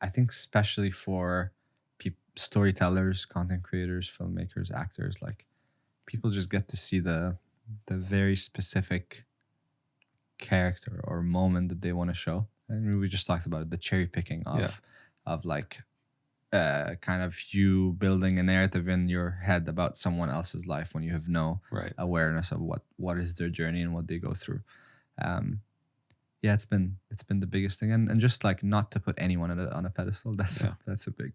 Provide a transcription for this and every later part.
I think especially for storytellers, content creators, filmmakers, actors, like people just get to see the very specific character or moment that they want to show. I mean, we just talked about it, the cherry picking of like kind of you building a narrative in your head about someone else's life when you have no Right. awareness of what is their journey and what they go through. Um, yeah, it's been the biggest thing, and just like not to put anyone on a pedestal. That's a big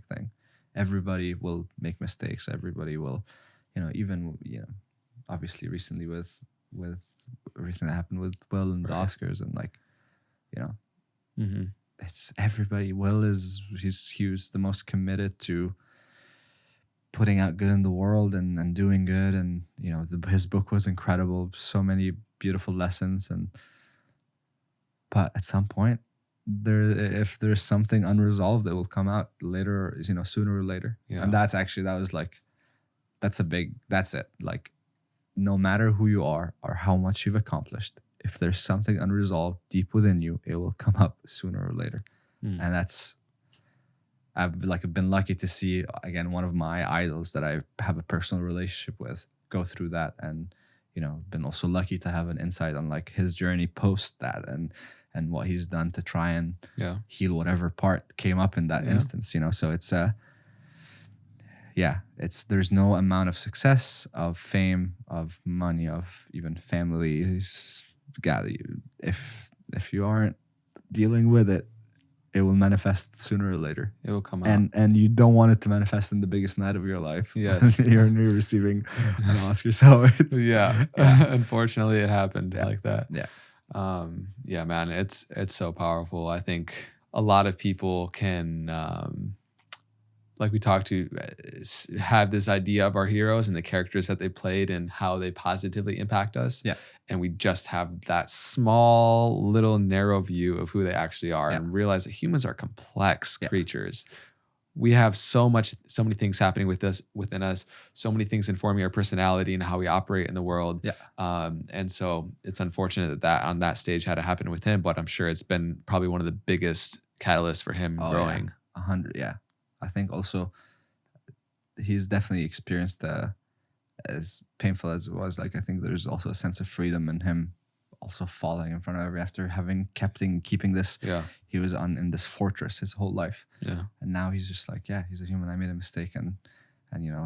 thing. Everybody will make mistakes. Everybody will, even obviously recently with everything that happened with Will and the Right. Oscars, and like, Mm-hmm. it's everybody. Will he was the most committed to putting out good in the world and doing good, and his book was incredible. So many beautiful lessons, but at some point, if there's something unresolved, it will come out later, sooner or later. Yeah. And that's it. Like, no matter who you are or how much you've accomplished, if there's something unresolved deep within you, it will come up sooner or later. And I've been lucky to see, again, one of my idols that I have a personal relationship with go through that, and been also lucky to have an insight on like his journey post that, and what he's done to try and heal whatever part came up in that instance. So it's there's no amount of success, of fame, of money, of even family. If you aren't dealing with it, it will manifest sooner or later. It will come out. And you don't want it to manifest in the biggest night of your life. Yes. you're receiving an Oscar. So it's, unfortunately it happened like that. Yeah. Man, it's so powerful. I think a lot of people can, like we talked to, have this idea of our heroes and the characters that they played and how they positively impact us. Yeah. And we just have that small, little, narrow view of who they actually are, and realize that humans are complex creatures. We have so many things happening within us, so many things informing our personality and how we operate in the world. Yeah. And so it's unfortunate that on that stage had to happen with him, but I'm sure it's been probably one of the biggest catalysts for him growing. 100. Yeah. I think also he's definitely experienced as painful as it was. Like, I think there's also a sense of freedom in him also falling in front of everyone after having keeping this. He was in this fortress his whole life. And now he's just like, he's a human. I made a mistake, and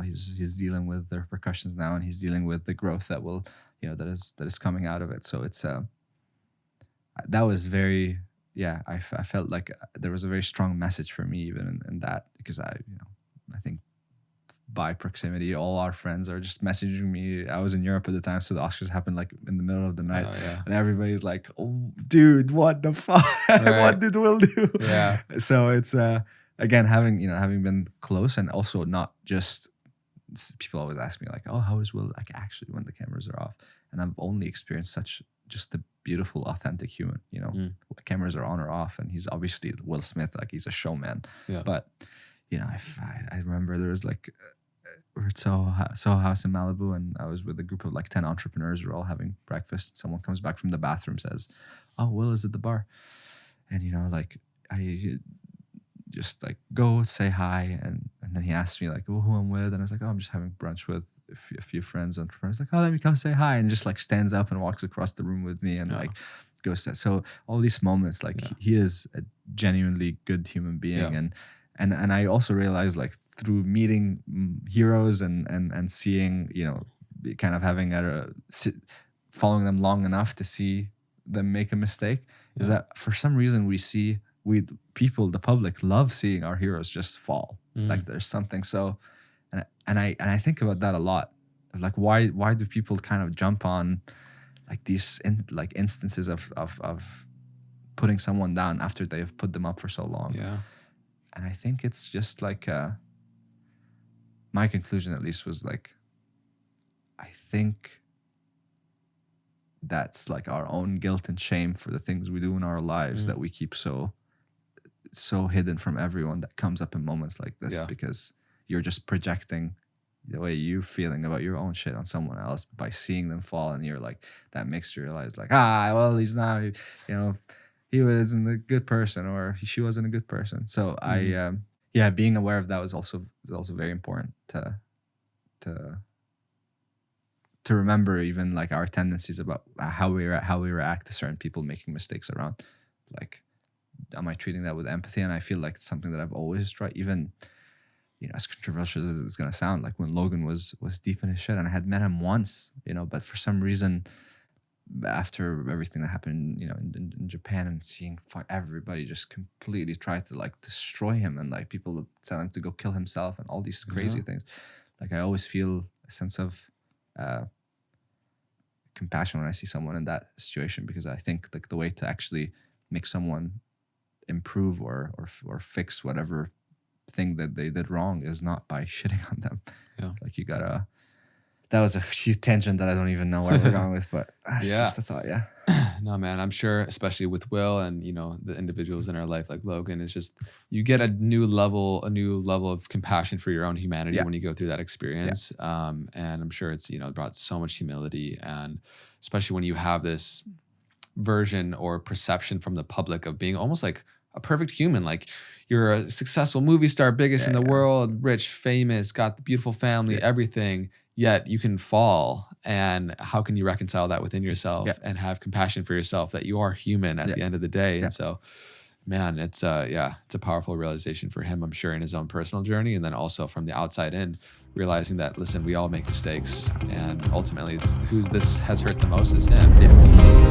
he's dealing with the repercussions now, and he's dealing with the growth that will that is coming out of it. So it's that was very I felt like there was a very strong message for me even in that, because I think by proximity, all our friends are just messaging me. I was in Europe at the time, so the Oscars happened like in the middle of the night, and everybody's like, "Oh, dude, what the fuck? What did Will do?" So it's again, having been close, and also not just, people always ask me like, "Oh, how is Will like actually when the cameras are off?" And I've only experienced just a beautiful, authentic human. Cameras are on or off, and he's obviously Will Smith, like he's a showman. But I remember there was like, we're at Soho House in Malibu, and I was with a group of like 10 entrepreneurs. We're all having breakfast. Someone comes back from the bathroom, says, "Oh, Will is at the bar," and like I just like go say hi, and then he asked me like, "Oh, who I'm with," and I was like, "Oh, I'm just having brunch with a few friends." And I was like, "Oh, let me come say hi," and just like stands up and walks across the room with me, and like goes to, so all these moments, like he is a genuinely good human being. And I also realized, like, through meeting heroes and seeing, kind of having following them long enough to see them make a mistake, is that for some reason people, the public, love seeing our heroes just fall. Like there's something so, and I think about that a lot. Like, why do people kind of jump on like these instances of putting someone down after they've put them up for so long? And I think it's just like, my conclusion at least was like, I think that's like our own guilt and shame for the things we do in our lives that we keep so hidden from everyone, that comes up in moments like this, because you're just projecting the way you're feeling about your own shit on someone else by seeing them fall, and you're like, that makes you realize like, well, he's now, he wasn't a good person, or she wasn't a good person. So being aware of that was also very important to remember, even like our tendencies about how we react to certain people making mistakes around. Like, am I treating that with empathy? And I feel like it's something that I've always tried, even, as controversial as it's gonna sound, like when Logan was deep in his shit, and I had met him once, but for some reason, after everything that happened, in Japan, and seeing everybody just completely try to like destroy him, and like people would tell him to go kill himself and all these crazy things. Like, I always feel a sense of compassion when I see someone in that situation, because I think like the way to actually make someone improve or fix whatever thing that they did wrong is not by shitting on them. Yeah. Like, you gotta. That was a huge tangent that I don't even know where we're going with, but it's just a thought. Yeah. No, man, I'm sure, especially with Will and, the individuals in our life like Logan, is just, you get a new level of compassion for your own humanity when you go through that experience. And I'm sure it's, brought so much humility, and especially when you have this version or perception from the public of being almost like a perfect human. Like, you're a successful movie star, biggest in the world, rich, famous, got the beautiful family, everything. Yet you can fall, and how can you reconcile that within yourself and have compassion for yourself that you are human at the end of the day? And so, man, it's a powerful realization for him, I'm sure, in his own personal journey, and then also from the outside in, realizing that, listen, we all make mistakes, and ultimately, it's who this has hurt the most is him. Yeah.